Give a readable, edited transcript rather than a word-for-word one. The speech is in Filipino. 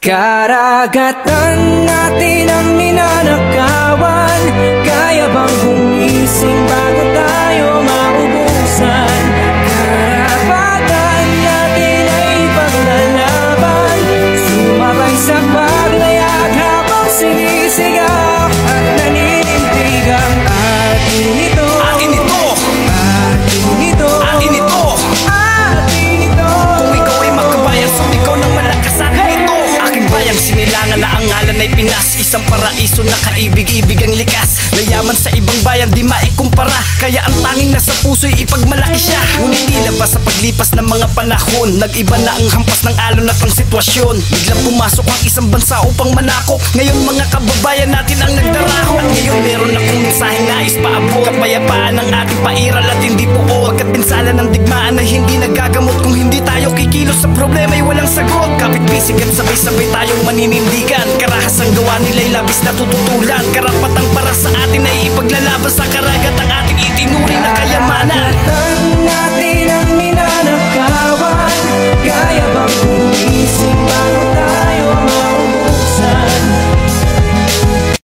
Karagatan natin ang ninanakawan. Kaya bang gumising bago tayo maubusan? Karapatan natin ay paglalaban. Sumabay sa paglayag habang sinisigaw at naninindig ang atin ito. Atin ito, Atin ito, atin ito. atin ito. Kung ikaw ay magkabayan, sa ikaw ng malakas atin ito. Aking bayang sinilangan na ang ngalan ay Pinas. Isang paraiso na kaibig-ibig ang likas. Layaman sa ibang bayan di maikumpara. Kaya ang tanging nasa puso'y ipagmalaki siya. Ngunit tila ba sa paglipas ng mga panahon, nag-iba na ang hampas ng alon at ang sitwasyon. Biglang pumasok ang isang bansa upang manakop. Ngayon mga kababayan natin ang nagdaraho. At ngayon meron akong mensaheng nais paabot. Kapayapaan ang ating pairal at hindi buo. Agad pinsala ng digmaan na hindi nagagamot. Kung hindi tayo kikilos sa problema'y walang sagot. Kapit bisig at sabay-sabay tayong maninindigan. Karahas ang gawa nila'y labis na tututulan. Karapatang para sa atin ay ipaglalaban sa karagat ang ating itinuring na kayamanan.